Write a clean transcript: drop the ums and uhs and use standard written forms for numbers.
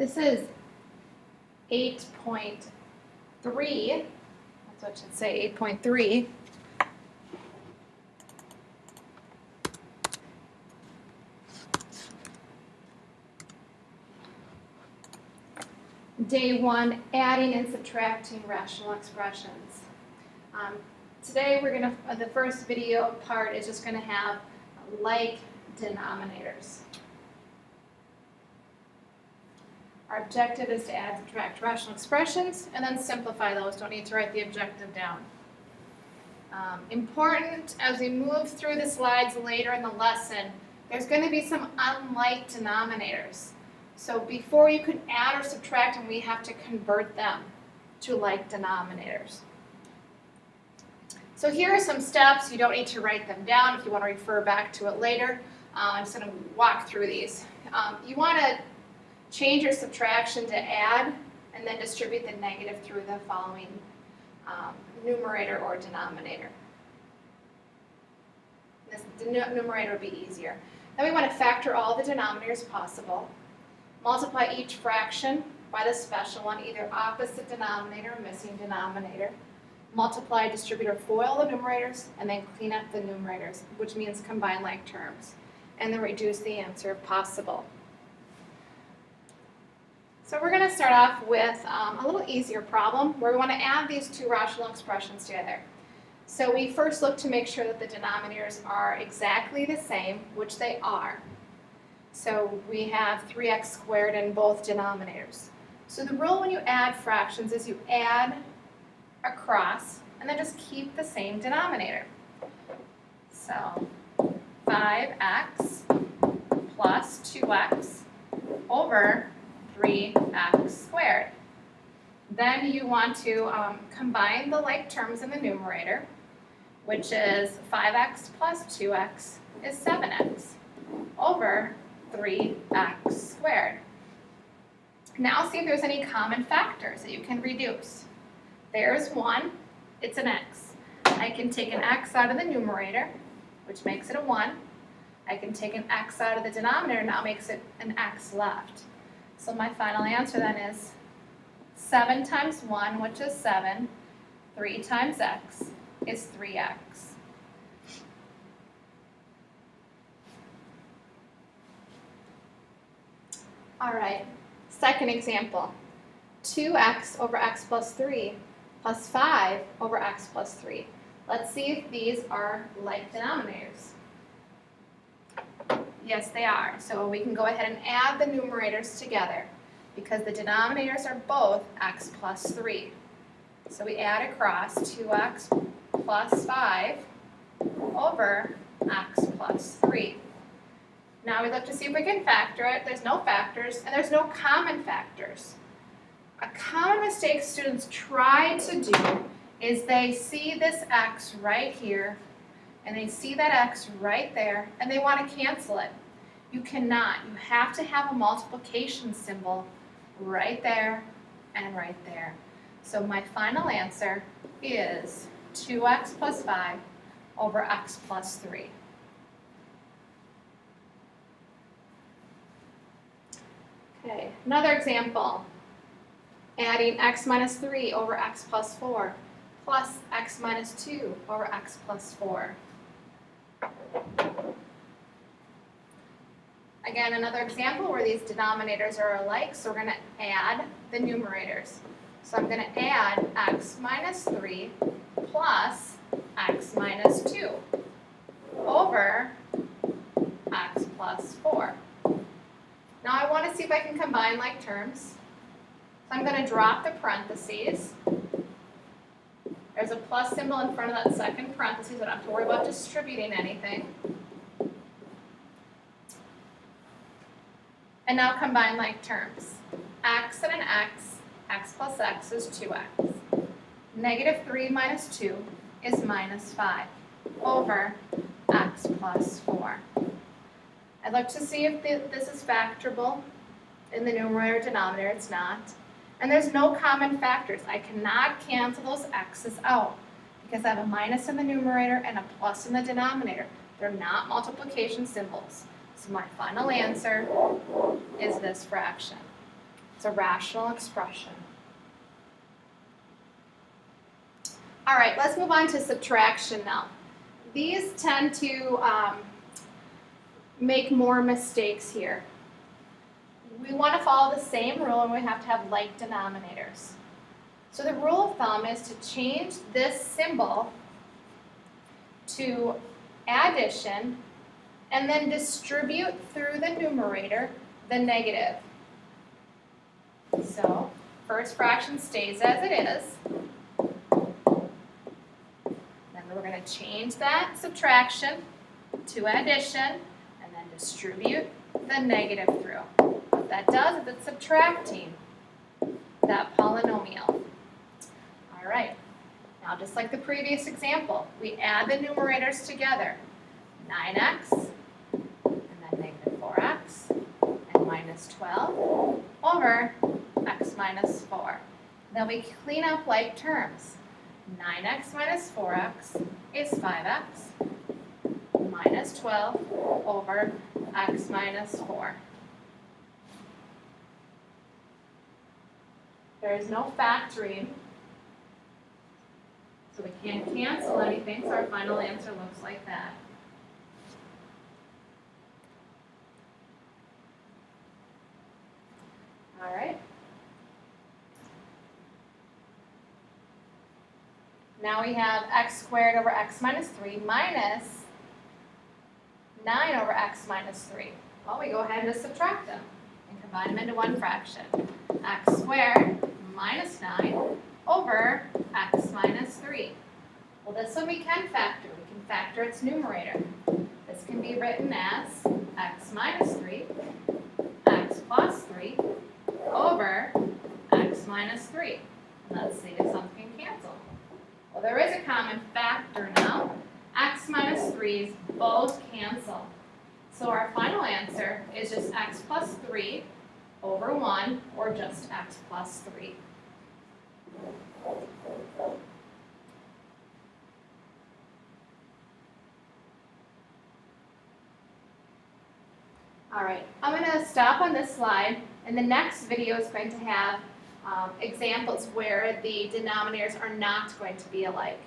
This is 8.3, that's what it should say, 8.3. Day 1, adding and subtracting rational expressions. Today the first video part is just going to have like denominators. Our objective is to add and subtract rational expressions and then simplify those. Don't need to write the objective down. Important as we move through the slides later in the lesson, there's going to be some unlike denominators. So before you can add or subtract them, we have to convert them to like denominators. So here are some steps. You don't need to write them down if you want to refer back to it later. I'm just going to walk through these. You want to change your subtraction to add and then distribute the negative through the following numerator or denominator. The numerator would be easier. Then we want to factor all the denominators possible. Multiply each fraction by the special one, either opposite denominator or missing denominator. Multiply, distribute, or FOIL the numerators, and then clean up the numerators, which means combine like terms. And then reduce the answer if possible. So we're going to start off with a little easier problem where we want to add these two rational expressions together. So we first look to make sure that the denominators are exactly the same, which they are. So we have 3x squared in both denominators. So the rule when you add fractions is you add across and then just keep the same denominator. So 5x plus 2x over 3x squared. Then you want to combine the like terms in the numerator, which is 5x plus 2x is 7x over 3x squared. Now see if there's any common factors that you can reduce. There's one, it's an x. I can take an x out of the numerator, which makes it a 1. I can take an x out of the denominator, now makes it an x left. So my final answer then is 7 times 1, which is 7. 3 times x is 3x. All right, second example. 2x over x plus 3 plus 5 over x plus 3. Let's see if these are like denominators. Yes, they are. So we can go ahead and add the numerators together because the denominators are both x plus 3. So we add across 2x plus 5 over x plus 3. Now we look to see if we can factor it. There's no factors, and there's no common factors. A common mistake students try to do is they see this x right here, and they see that x right there, and they want to cancel it. You cannot. You have to have a multiplication symbol right there and right there. So my final answer is 2x plus 5 over x plus 3. Okay, another example. Adding x minus 3 over x plus 4 plus x minus 2 over x plus 4. Again, another example where these denominators are alike, so we're going to add the numerators. So I'm going to add x minus 3 plus x minus 2 over x plus 4. Now I want to see if I can combine like terms. So I'm going to drop the parentheses. There's a plus symbol in front of that second parentheses. I don't have to worry about distributing anything. And now combine like terms. X and an x plus x is 2x. Negative 3 minus 2 is minus 5 over x plus 4. I'd look to see if this is factorable in the numerator or denominator. It's not. And there's no common factors. I cannot cancel those x's out because I have a minus in the numerator and a plus in the denominator. They're not multiplication symbols. So my final answer is this fraction. It's a rational expression. All right, let's move on to subtraction now. These tend to make more mistakes here. We want to follow the same rule and we have to have like denominators. So the rule of thumb is to change this symbol to addition and then distribute through the numerator the negative. So first fraction stays as it is. Then we're going to change that subtraction to addition and then distribute the negative through. What that does is it's subtracting that polynomial. All right, now just like the previous example, we add the numerators together. 9x and then negative 4x and minus 12 over x minus 4. Then we clean up like terms. 9x minus 4x is 5x minus 12 over x minus 4. There is no factoring, so we can't cancel anything, so our final answer looks like that. All right. Now we have x squared over x minus 3 minus 9 over x minus 3. Well, we go ahead and just subtract them and combine them into one fraction. X squared minus 9 over x minus 3. Well, this one we can factor. We can factor its numerator. This can be written as x minus 3, x plus 3 over x minus 3. And let's see if something can cancel. Well, there is a common factor now. X minus 3's both cancel. So our final answer is just x plus 3 over 1, or just x plus 3. All right, I'm going to stop on this slide, and the next video is going to have examples where the denominators are not going to be alike.